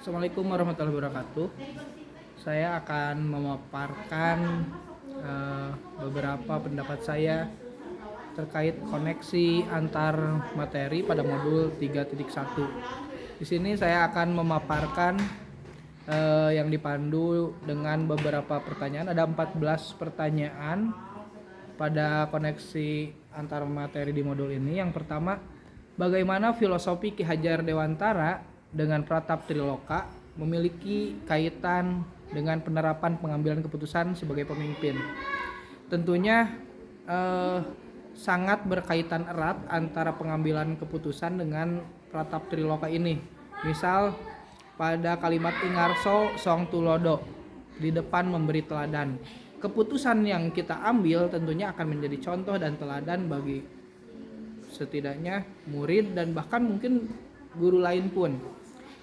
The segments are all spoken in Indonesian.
Assalamualaikum warahmatullahi wabarakatuh. Saya akan memaparkan beberapa pendapat saya terkait koneksi antar materi pada modul 3.1. Di sini saya akan memaparkan yang dipandu dengan beberapa pertanyaan. Ada 14 pertanyaan pada koneksi antar materi di modul ini. Yang pertama, bagaimana filosofi Ki Hajar Dewantara dengan Pratap Triloka memiliki kaitan dengan penerapan pengambilan keputusan sebagai pemimpin? Tentunya sangat berkaitan erat antara pengambilan keputusan dengan Pratap Triloka ini. Misal pada kalimat Ingarso Song Tulodo, di depan memberi teladan. Keputusan yang kita ambil tentunya akan menjadi contoh dan teladan bagi setidaknya murid dan bahkan mungkin guru lain pun.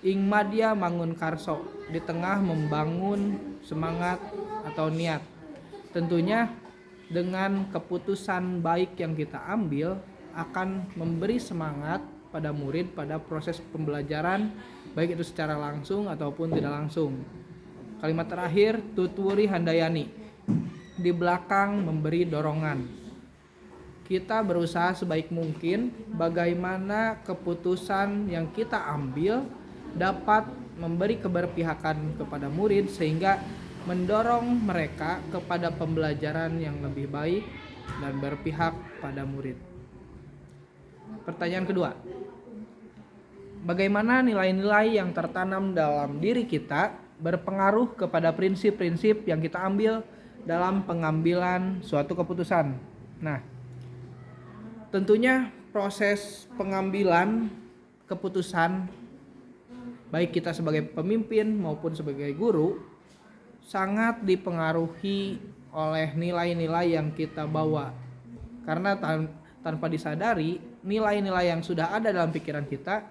Ing madya mangun karso, di tengah membangun semangat atau niat. Tentunya dengan keputusan baik yang kita ambil akan memberi semangat pada murid pada proses pembelajaran, baik itu secara langsung ataupun tidak langsung. Kalimat terakhir, Tutwuri Handayani, di belakang memberi dorongan. Kita berusaha sebaik mungkin bagaimana keputusan yang kita ambil dapat memberi keberpihakan kepada murid sehingga mendorong mereka kepada pembelajaran yang lebih baik dan berpihak pada murid. Pertanyaan kedua, bagaimana nilai-nilai yang tertanam dalam diri kita berpengaruh kepada prinsip-prinsip yang kita ambil dalam pengambilan suatu keputusan? Nah, tentunya proses pengambilan keputusan baik kita sebagai pemimpin maupun sebagai guru sangat dipengaruhi oleh nilai-nilai yang kita bawa. Karena tanpa disadari, nilai-nilai yang sudah ada dalam pikiran kita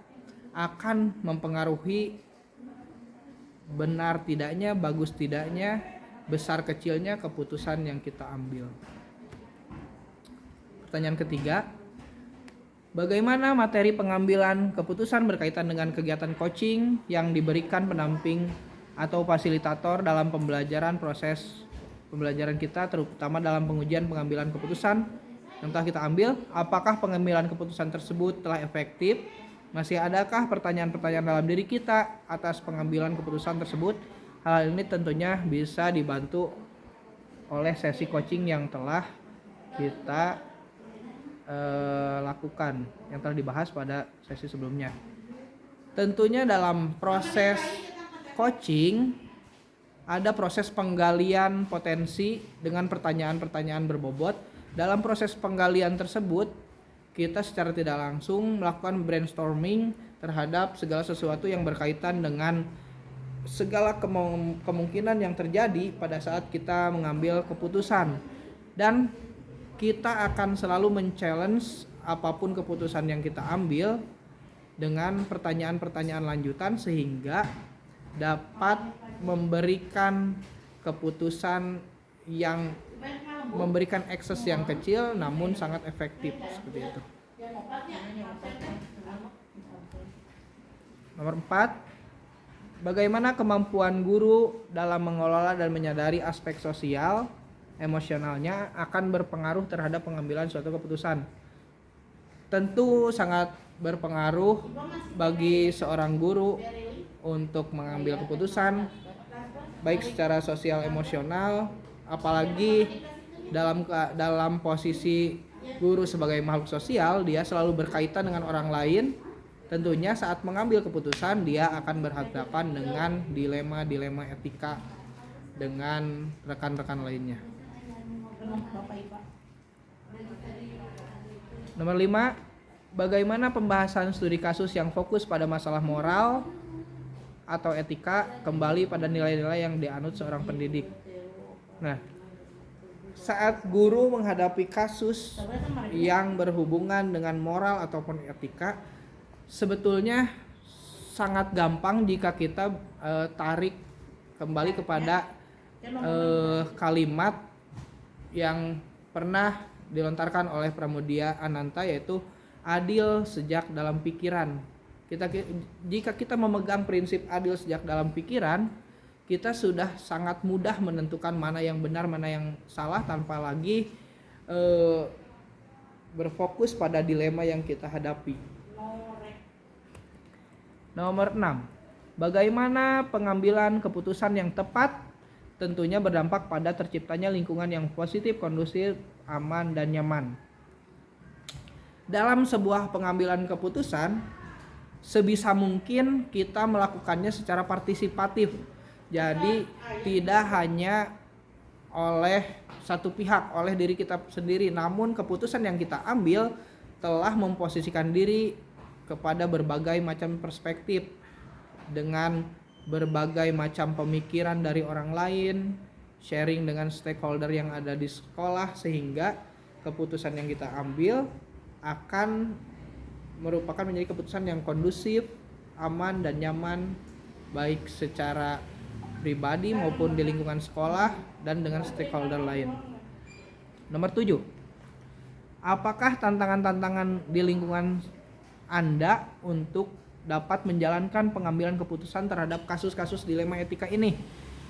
akan mempengaruhi benar tidaknya, bagus tidaknya, besar kecilnya keputusan yang kita ambil. Pertanyaan ketiga, bagaimana materi pengambilan keputusan berkaitan dengan kegiatan coaching yang diberikan pendamping atau fasilitator dalam pembelajaran proses pembelajaran kita, terutama dalam pengujian pengambilan keputusan yang telah kita ambil? Apakah pengambilan keputusan tersebut telah efektif? Masih adakah pertanyaan-pertanyaan dalam diri kita atas pengambilan keputusan tersebut? Hal ini tentunya bisa dibantu oleh sesi coaching yang telah kita lakukan, yang telah dibahas pada sesi sebelumnya. Tentunya dalam proses coaching ada proses penggalian potensi dengan pertanyaan-pertanyaan berbobot. Dalam proses penggalian tersebut kita secara tidak langsung melakukan brainstorming terhadap segala sesuatu yang berkaitan dengan segala kemungkinan yang terjadi pada saat kita mengambil keputusan, dan kita akan selalu men-challenge apapun keputusan yang kita ambil dengan pertanyaan-pertanyaan lanjutan sehingga dapat memberikan keputusan yang memberikan akses yang kecil namun sangat efektif, seperti itu. Nomor 4, bagaimana kemampuan guru dalam mengelola dan menyadari aspek sosial, emosionalnya akan berpengaruh terhadap pengambilan suatu keputusan? Tentu sangat berpengaruh bagi seorang guru untuk mengambil keputusan baik secara sosial emosional, apalagi dalam posisi guru sebagai makhluk sosial, dia selalu berkaitan dengan orang lain. Tentunya saat mengambil keputusan dia akan berhadapan dengan dilema-dilema etika dengan rekan-rekan lainnya. Nomor 5, bagaimana pembahasan studi kasus yang fokus pada masalah moral atau etika kembali pada nilai-nilai yang dianut seorang pendidik? Nah, saat guru menghadapi kasus yang berhubungan dengan moral ataupun etika, sebetulnya sangat gampang jika kita tarik kembali kepada kalimat yang pernah dilontarkan oleh Pramudia Ananta, yaitu adil sejak dalam pikiran. Jika kita memegang prinsip adil sejak dalam pikiran, kita sudah sangat mudah menentukan mana yang benar, mana yang salah tanpa lagi berfokus pada dilema yang kita hadapi. Nomor 6. Bagaimana pengambilan keputusan yang tepat tentunya berdampak pada terciptanya lingkungan yang positif, kondusif, aman, dan nyaman. Dalam sebuah pengambilan keputusan, sebisa mungkin kita melakukannya secara partisipatif. Jadi tidak hanya oleh satu pihak, oleh diri kita sendiri, namun keputusan yang kita ambil telah memposisikan diri kepada berbagai macam perspektif dengan berbagai macam pemikiran dari orang lain, sharing dengan stakeholder yang ada di sekolah, sehingga keputusan yang kita ambil akan merupakan menjadi keputusan yang kondusif, aman, dan nyaman, baik secara pribadi maupun di lingkungan sekolah dan dengan stakeholder lain. Nomor 7. Apakah tantangan-tantangan di lingkungan Anda untuk dapat menjalankan pengambilan keputusan terhadap kasus-kasus dilema etika ini?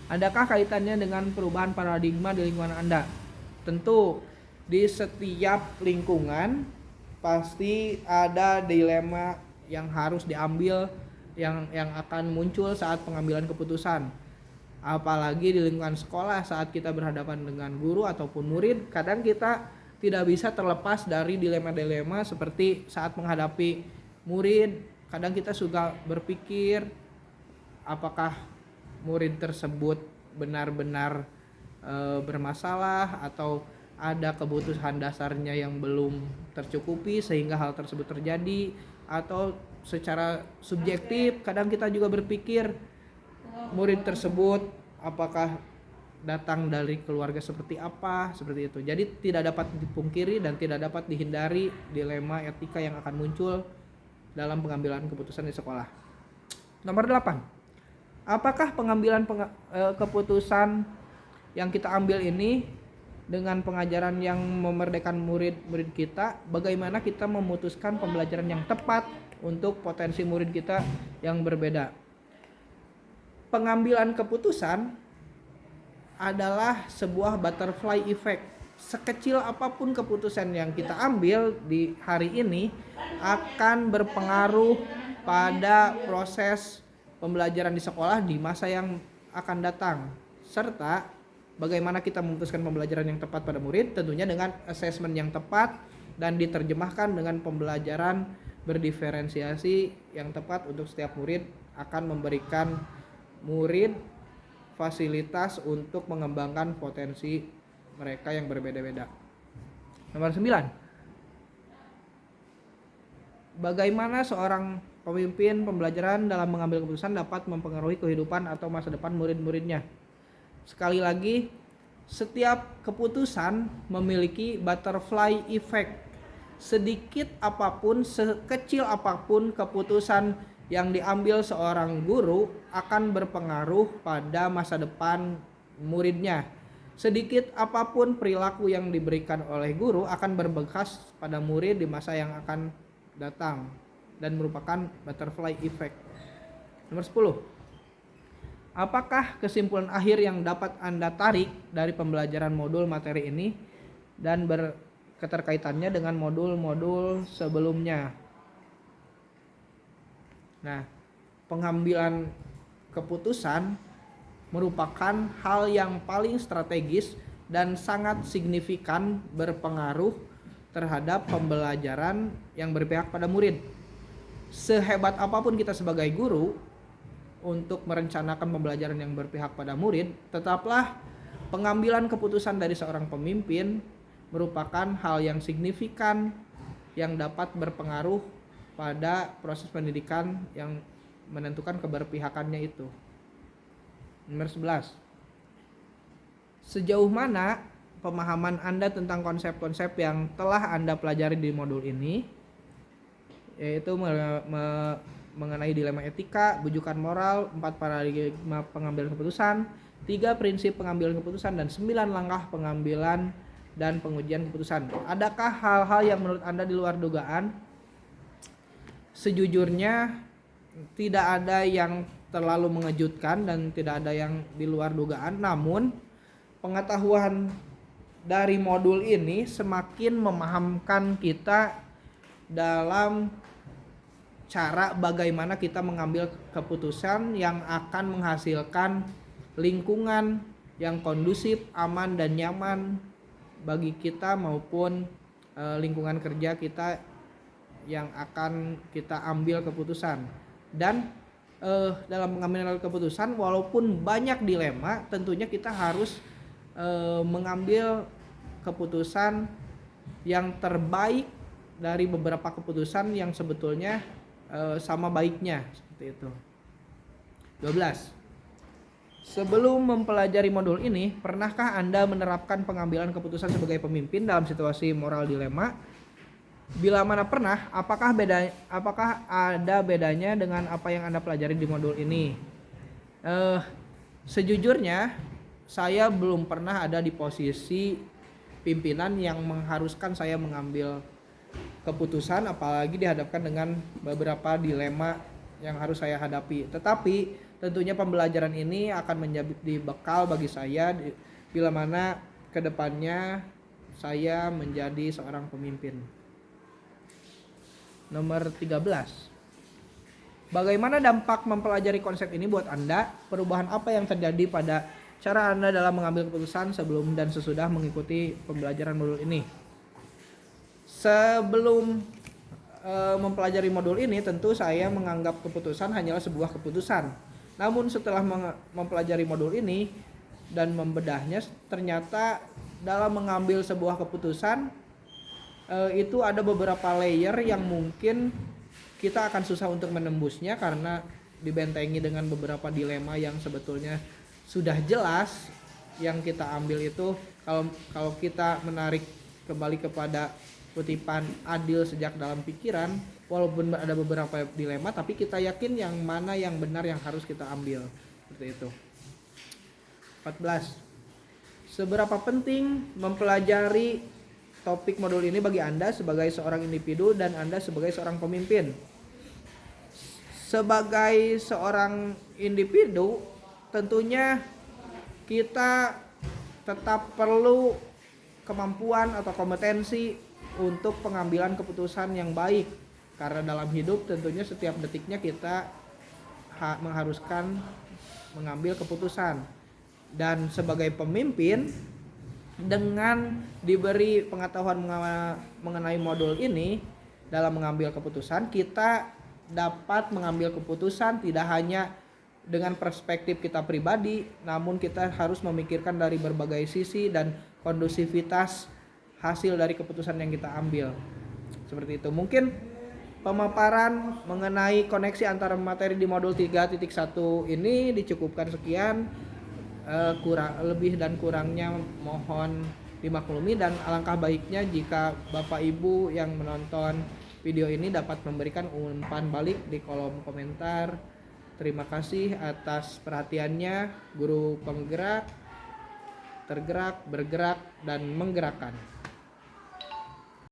Adakah kaitannya dengan perubahan paradigma di lingkungan Anda? Tentu di setiap lingkungan pasti ada dilema yang harus diambil, yang akan muncul saat pengambilan keputusan. Apalagi di lingkungan sekolah, saat kita berhadapan dengan guru ataupun murid, kadang kita tidak bisa terlepas dari dilema-dilema seperti saat menghadapi murid. Kadang kita suka berpikir apakah murid tersebut benar-benar bermasalah atau ada kebutuhan dasarnya yang belum tercukupi sehingga hal tersebut terjadi, atau secara subjektif kadang kita juga berpikir murid tersebut apakah datang dari keluarga seperti apa, seperti itu. Jadi tidak dapat dipungkiri dan tidak dapat dihindari dilema etika yang akan muncul dalam pengambilan keputusan di sekolah. Nomor 8. Apakah pengambilan keputusan yang kita ambil ini dengan pengajaran yang memerdekakan murid-murid kita, bagaimana kita memutuskan pembelajaran yang tepat untuk potensi murid kita yang berbeda? Pengambilan keputusan adalah sebuah butterfly effect. Sekecil apapun keputusan yang kita ambil di hari ini akan berpengaruh pada proses pembelajaran di sekolah di masa yang akan datang, serta bagaimana kita memutuskan pembelajaran yang tepat pada murid, tentunya dengan assessment yang tepat dan diterjemahkan dengan pembelajaran berdiferensiasi yang tepat untuk setiap murid, akan memberikan murid fasilitas untuk mengembangkan potensi mereka yang berbeda-beda. Nomor 9. Bagaimana seorang pemimpin pembelajaran dalam mengambil keputusan dapat mempengaruhi kehidupan atau masa depan murid-muridnya? Sekali lagi, setiap keputusan memiliki butterfly effect. Sedikit apapun, sekecil apapun keputusan yang diambil seorang guru akan berpengaruh pada masa depan muridnya. Sedikit apapun perilaku yang diberikan oleh guru akan berbekas pada murid di masa yang akan datang dan merupakan butterfly effect. Nomor 10. Apakah kesimpulan akhir yang dapat Anda tarik dari pembelajaran modul materi ini dan berketerkaitannya dengan modul-modul sebelumnya? Nah, pengambilan keputusan merupakan hal yang paling strategis dan sangat signifikan berpengaruh terhadap pembelajaran yang berpihak pada murid. Sehebat apapun kita sebagai guru untuk merencanakan pembelajaran yang berpihak pada murid, tetaplah pengambilan keputusan dari seorang pemimpin merupakan hal yang signifikan yang dapat berpengaruh pada proses pendidikan yang menentukan keberpihakannya itu. Nomor 11. Sejauh mana pemahaman Anda tentang konsep-konsep yang telah Anda pelajari di modul ini, yaitu mengenai dilema etika, bujukan moral, 4 paradigma pengambilan keputusan, 3 prinsip pengambilan keputusan, dan 9 langkah pengambilan dan pengujian keputusan. Adakah hal-hal yang menurut Anda di luar dugaan? Sejujurnya tidak ada yang terlalu mengejutkan dan tidak ada yang di luar dugaan, namun pengetahuan dari modul ini semakin memahamkan kita dalam cara bagaimana kita mengambil keputusan yang akan menghasilkan lingkungan yang kondusif, aman dan nyaman bagi kita maupun lingkungan kerja kita yang akan kita ambil keputusan. Dan dalam mengambil keputusan walaupun banyak dilema, tentunya kita harus mengambil keputusan yang terbaik dari beberapa keputusan yang sebetulnya sama baiknya, seperti itu. 12. Sebelum mempelajari modul ini, pernahkah Anda menerapkan pengambilan keputusan sebagai pemimpin dalam situasi moral dilema? Bila mana pernah, apakah ada bedanya dengan apa yang Anda pelajari di modul ini? Sejujurnya, saya belum pernah ada di posisi pimpinan yang mengharuskan saya mengambil keputusan, apalagi dihadapkan dengan beberapa dilema yang harus saya hadapi. Tetapi tentunya pembelajaran ini akan menjadi bekal bagi saya bila mana kedepannya saya menjadi seorang pemimpin. Nomor 13. Bagaimana dampak mempelajari konsep ini buat Anda? Perubahan apa yang terjadi pada cara Anda dalam mengambil keputusan sebelum dan sesudah mengikuti pembelajaran modul ini? Sebelum mempelajari modul ini, tentu saya menganggap keputusan hanyalah sebuah keputusan. Namun setelah mempelajari modul ini dan membedahnya, ternyata dalam mengambil sebuah keputusan itu ada beberapa layer yang mungkin kita akan susah untuk menembusnya karena dibentengi dengan beberapa dilema yang sebetulnya sudah jelas. Yang kita ambil itu kalau kita menarik kembali kepada kutipan adil sejak dalam pikiran, walaupun ada beberapa dilema tapi kita yakin yang mana yang benar yang harus kita ambil, seperti itu. 14. Seberapa penting mempelajari topik modul ini bagi Anda sebagai seorang individu dan Anda sebagai seorang pemimpin? Sebagai seorang individu, tentunya kita tetap perlu kemampuan atau kompetensi untuk pengambilan keputusan yang baik, karena dalam hidup tentunya setiap detiknya kita mengharuskan mengambil keputusan. Dan sebagai pemimpin, dengan diberi pengetahuan mengenai modul ini dalam mengambil keputusan, kita dapat mengambil keputusan tidak hanya dengan perspektif kita pribadi, namun kita harus memikirkan dari berbagai sisi dan kondusivitas hasil dari keputusan yang kita ambil. Seperti itu. Mungkin pemaparan mengenai koneksi antara materi di modul 3.1 ini dicukupkan sekian. Kurang lebih dan kurangnya mohon dimaklumi, dan alangkah baiknya jika Bapak Ibu yang menonton video ini dapat memberikan umpan balik di kolom komentar. Terima kasih atas perhatiannya, guru penggerak, tergerak, bergerak, dan menggerakkan.